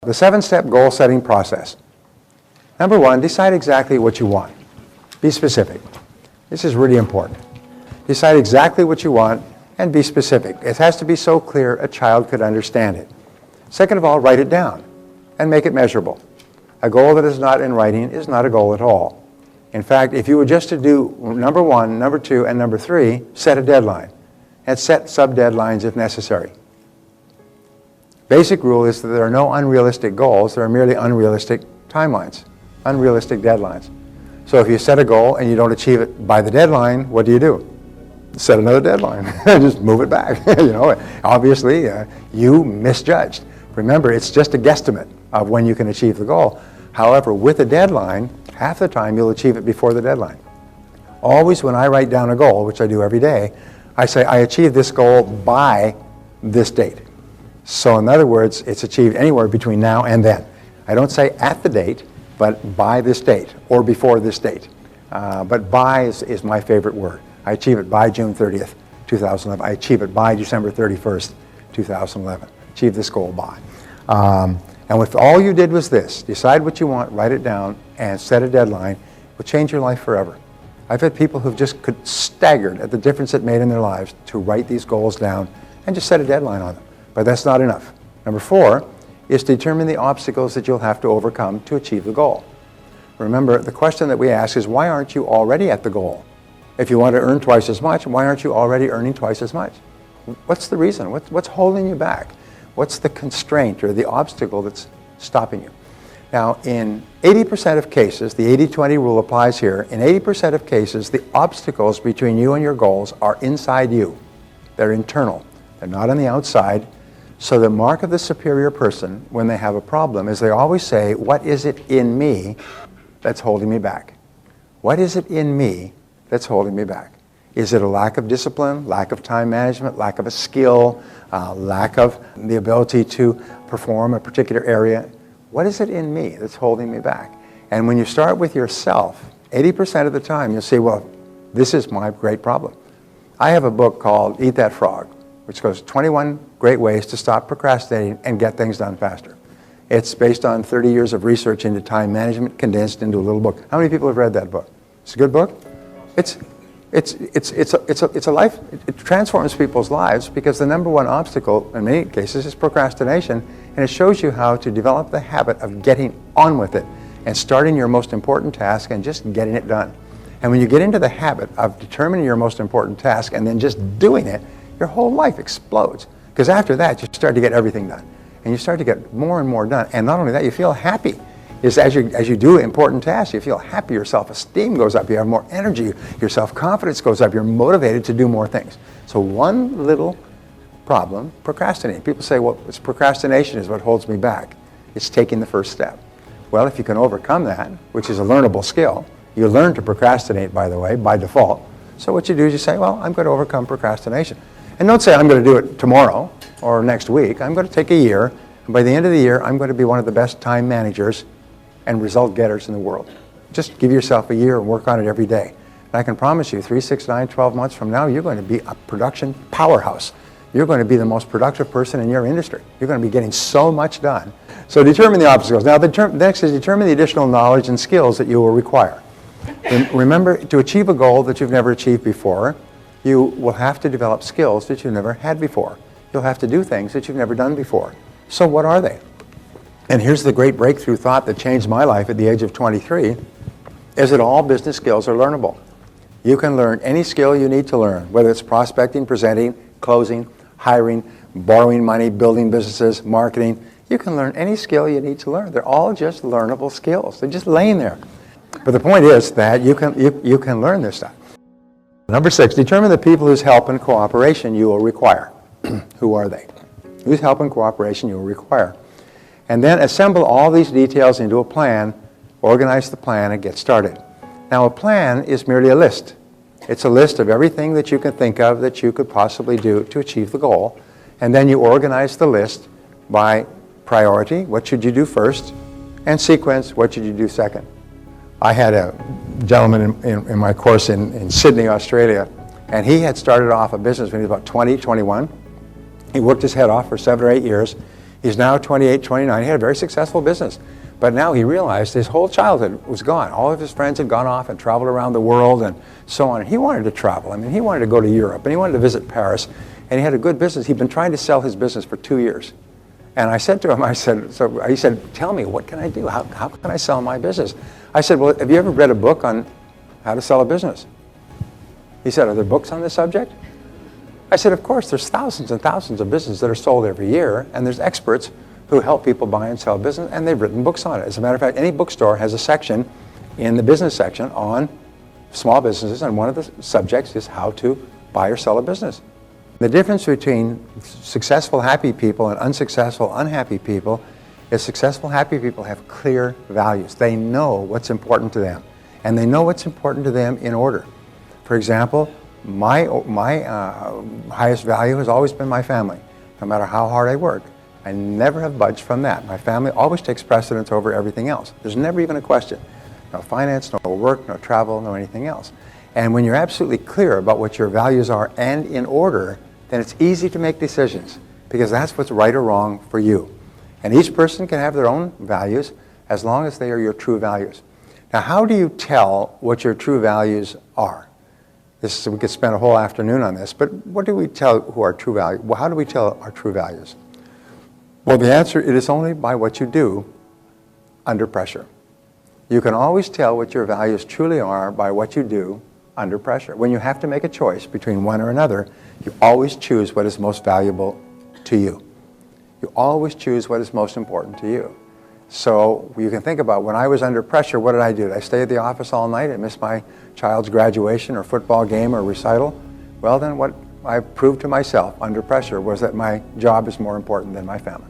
the 7-step goal setting process. Number 1, decide exactly what you want. Be specific. This is really important. Decide exactly what you want and be specific. It has to be so clear a child could understand it. Second of all, write it down and make it measurable. A goal that is not in writing is not a goal at all. In fact, if you were just to do number 1, number 2, and number 3, set a deadline and set sub-deadlines if necessary. Basic rule is that there are no unrealistic goals, there are merely unrealistic timelines, unrealistic deadlines. So if you set a goal and you don't achieve it by the deadline, what do? Set another deadline. Just move it back. Obviously, you misjudged. Remember, it's just a guesstimate of when you can achieve the goal. However, with a deadline, half the time you'll achieve it before the deadline. Always when I write down a goal, which I do every day, I say I achieved this goal by this date. So in other words, it's achieved anywhere between now and then. I don't say at the date, but by this date or before this date. But by is my favorite word. I achieve it by June 30th, 2011. I achieve it by December 31st, 2011. Achieve this goal by. And if all you did was this, decide what you want, write it down, and set a deadline, it will change your life forever. I've had people who've just staggered at the difference it made in their lives to write these goals down and just set a deadline on them. But that's not enough. Number 4 is to determine the obstacles that you'll have to overcome to achieve the goal. Remember, the question that we ask is, why aren't you already at the goal? If you want to earn twice as much, why aren't you already earning twice as much? What's the reason? What's holding you back? What's the constraint or the obstacle that's stopping you? Now, in 80% of cases, the 80-20 rule applies here. In 80% of cases, the obstacles between you and your goals are inside you. They're internal. They're not on the outside. So the mark of the superior person when they have a problem is they always say, what is it in me that's holding me back? What is it in me that's holding me back? Is it a lack of discipline, lack of time management, lack of a skill, lack of the ability to perform a particular area? What is it in me that's holding me back? And when you start with yourself, 80% of the time you'll say, well, this is my great problem. I have a book called Eat That Frog, which goes 21 great ways to stop procrastinating and get things done faster. It's based on 30 years of research into time management condensed into a little book. How many people have read that book? It's a good book. It's a life. It transforms people's lives because the number one obstacle in many cases is procrastination, and it shows you how to develop the habit of getting on with it and starting your most important task and just getting it done. And when you get into the habit of determining your most important task and then just doing it, your whole life explodes. Because after that, you start to get everything done. And you start to get more and more done. And not only that, you feel happy. As you do important tasks, you feel happy, your self-esteem goes up, you have more energy, your self-confidence goes up, you're motivated to do more things. So one little problem, procrastinating. People say, well, it's procrastination is what holds me back. It's taking the first step. Well, if you can overcome that, which is a learnable skill, you learn to procrastinate, by the way, by default. So what you do is you say, well, I'm going to overcome procrastination. And don't say, I'm going to do it tomorrow or next week. I'm going to take a year, and by the end of the year, I'm going to be one of the best time managers and result getters in the world. Just give yourself a year and work on it every day. And I can promise you, 3, 6, 9, 12 months from now, you're going to be a production powerhouse. You're going to be the most productive person in your industry. You're going to be getting so much done. So determine the obstacles. Now, the next is determine the additional knowledge and skills that you will require. Remember, to achieve a goal that you've never achieved before, you will have to develop skills that you've never had before. You'll have to do things that you've never done before. So what are they? And here's the great breakthrough thought that changed my life at the age of 23, is that all business skills are learnable. You can learn any skill you need to learn, whether it's prospecting, presenting, closing, hiring, borrowing money, building businesses, marketing. You can learn any skill you need to learn. They're all just learnable skills. They're just laying there. But the point is that you can learn this stuff. Number 6, determine the people whose help and cooperation you will require. Who are they? Whose help and cooperation you will require. And then assemble all these details into a plan, organize the plan, and get started. Now, a plan is merely a list. It's a list of everything that you can think of that you could possibly do to achieve the goal. And then you organize the list by priority, what should you do first, and sequence, what should you do second. I had a gentleman in my course in Sydney, Australia, and he had started off a business when he was about 20, 21. He worked his head off for 7 or 8 years. He's now 28, 29. He had a very successful business. But now he realized his whole childhood was gone. All of his friends had gone off and traveled around the world and so on. And he wanted to travel. I mean, he wanted to go to Europe and he wanted to visit Paris. And he had a good business. He'd been trying to sell his business for 2 years. And I said to him, he said, tell me, what can I do? How can I sell my business? I said, well, have you ever read a book on how to sell a business? He said, are there books on this subject? I said, of course, there's thousands and thousands of businesses that are sold every year, and there's experts who help people buy and sell business, and they've written books on it. As a matter of fact, any bookstore has a section in the business section on small businesses, and one of the subjects is how to buy or sell a business. The difference between successful, happy people and unsuccessful, unhappy people is successful, happy people have clear values. They know what's important to them, and they know what's important to them in order. For example, my highest value has always been my family, no matter how hard I work. I never have budged from that. My family always takes precedence over everything else. There's never even a question. No finance, no work, no travel, no anything else. And when you're absolutely clear about what your values are and in order, then it's easy to make decisions because that's what's right or wrong for you. And each person can have their own values as long as they are your true values. Now, how do you tell what your true values are? We could spend a whole afternoon on this, but what do we tell who are true values? Well, how do we tell our true values? Well, the answer, it is only by what you do under pressure. You can always tell what your values truly are by what you do under pressure. When you have to make a choice between one or another, you always choose what is most valuable to you. You always choose what is most important to you. So you can think about when I was under pressure, what did I do? Did I stay at the office all night and miss my child's graduation or football game or recital? Well, then what I proved to myself under pressure was that my job is more important than my family.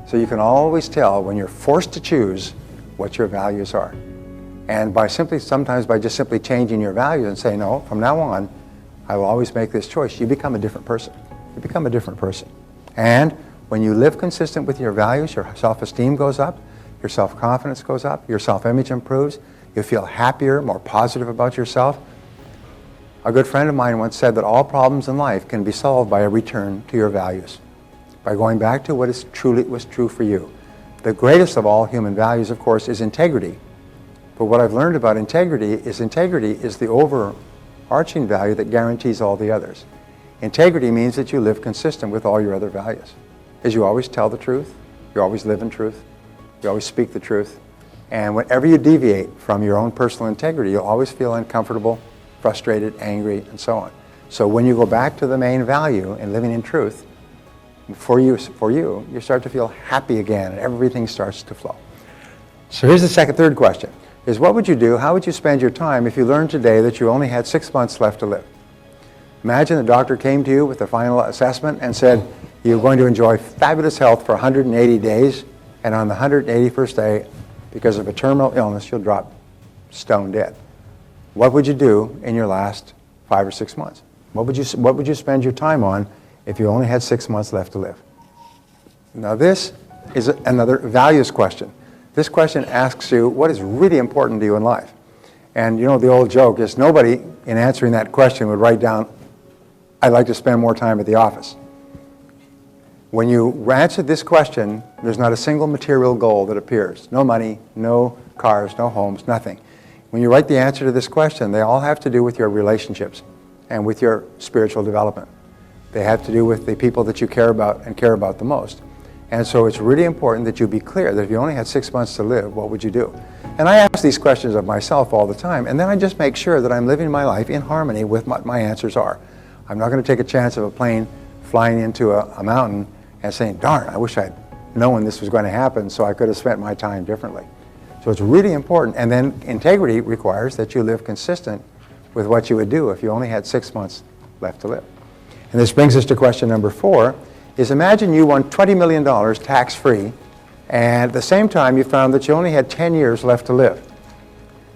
So you can always tell when you're forced to choose what your values are. And sometimes by just simply changing your values and saying, no, from now on, I will always make this choice, you become a different person. You become a different person. And when you live consistent with your values, your self-esteem goes up, your self-confidence goes up, your self-image improves, you feel happier, more positive about yourself. A good friend of mine once said that all problems in life can be solved by a return to your values, by going back to what was true for you. The greatest of all human values, of course, is integrity. But what I've learned about integrity is the overarching value that guarantees all the others. Integrity means that you live consistent with all your other values. Is you always tell the truth, you always live in truth, you always speak the truth, and whenever you deviate from your own personal integrity, you'll always feel uncomfortable, frustrated, angry, and so on. So when you go back to the main value in living in truth, for you, you start to feel happy again, and everything starts to flow. So here's the third question, is what would you do, how would you spend your time if you learned today that you only had 6 months left to live? Imagine the doctor came to you with the final assessment and said, you're going to enjoy fabulous health for 180 days, and on the 181st day, because of a terminal illness, you'll drop stone dead. What would you do in your last 5 or 6 months? What would you spend your time on if you only had 6 months left to live? Now this is another values question. This question asks you what is really important to you in life. And you know the old joke is nobody in answering that question would write down, I'd like to spend more time at the office. When you answer this question, there's not a single material goal that appears. No money, no cars, no homes, nothing. When you write the answer to this question, they all have to do with your relationships and with your spiritual development. They have to do with the people that you care about and care about the most. And so it's really important that you be clear that if you only had 6 months to live, what would you do? And I ask these questions of myself all the time, and then I just make sure that I'm living my life in harmony with what my answers are. I'm not going to take a chance of a plane flying into a mountain and saying, darn, I wish I'd known this was going to happen so I could have spent my time differently. So it's really important. And then integrity requires that you live consistent with what you would do if you only had 6 months left to live. And this brings us to question number 4, is imagine you won $20 million tax-free, and at the same time you found that you only had 10 years left to live.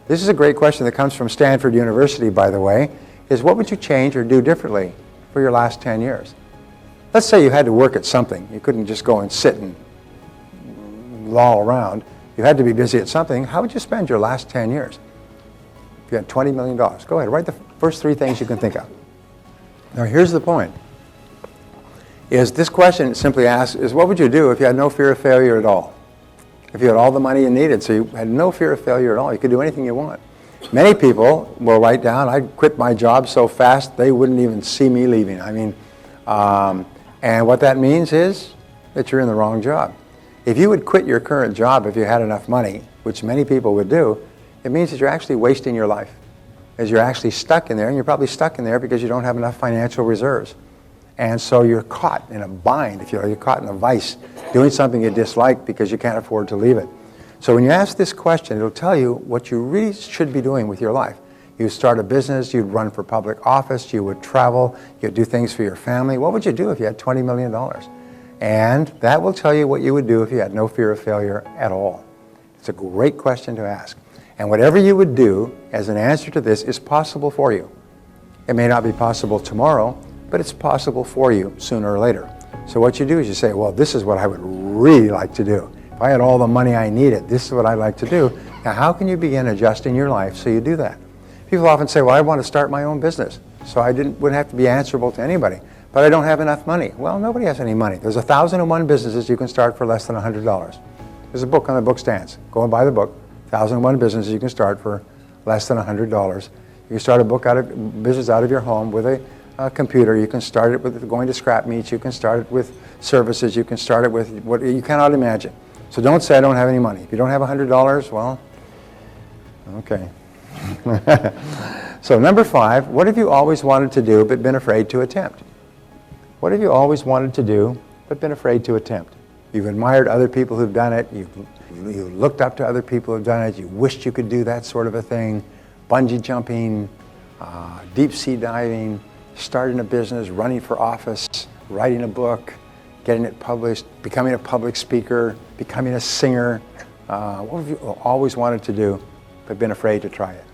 This is a great question that comes from Stanford University, by the way, is what would you change or do differently for your last 10 years? Let's say you had to work at something. You couldn't just go and sit and loll around. You had to be busy at something. How would you spend your last 10 years? If you had $20 million, go ahead, write the first 3 things you can think of. Now here's the point. is this question simply asks is what would you do if you had no fear of failure at all? If you had all the money you needed, so you had no fear of failure at all, you could do anything you want. Many people will write down, I'd quit my job so fast they wouldn't even see me leaving. I mean, and what that means is that you're in the wrong job. If you would quit your current job if you had enough money, which many people would do, it means that you're actually wasting your life. As you're actually stuck in there, and you're probably stuck in there because you don't have enough financial reserves. And so you're caught in a bind, if you're caught in a vice, doing something you dislike because you can't afford to leave it. So when you ask this question, it'll tell you what you really should be doing with your life. You'd start a business, you'd run for public office, you would travel, you'd do things for your family. What would you do if you had $20 million? And that will tell you what you would do if you had no fear of failure at all. It's a great question to ask. And whatever you would do as an answer to this is possible for you. It may not be possible tomorrow, but it's possible for you sooner or later. So what you do is you say, well, this is what I would really like to do. If I had all the money I needed, this is what I'd like to do. Now, how can you begin adjusting your life so you do that? People often say, well, I want to start my own business, so I wouldn't have to be answerable to anybody, but I don't have enough money. Well, nobody has any money. There's 1,001 businesses you can start for less than $100. There's a book on the book stands. Go and buy the book. 1,001 businesses you can start for less than $100. You can start a business out of your home with a computer. You can start it with going to scrap meets. You can start it with services. You can start it with what you cannot imagine. So don't say I don't have any money. If you don't have $100, well, okay. So number 5, what have you always wanted to do but been afraid to attempt? What have you always wanted to do but been afraid to attempt? You've admired other people who've done it. You've looked up to other people who've done it. You wished you could do that sort of a thing. Bungee jumping, deep sea diving, starting a business, running for office, writing a book, getting it published, becoming a public speaker, becoming a singer. What have you always wanted to do but been afraid to try it?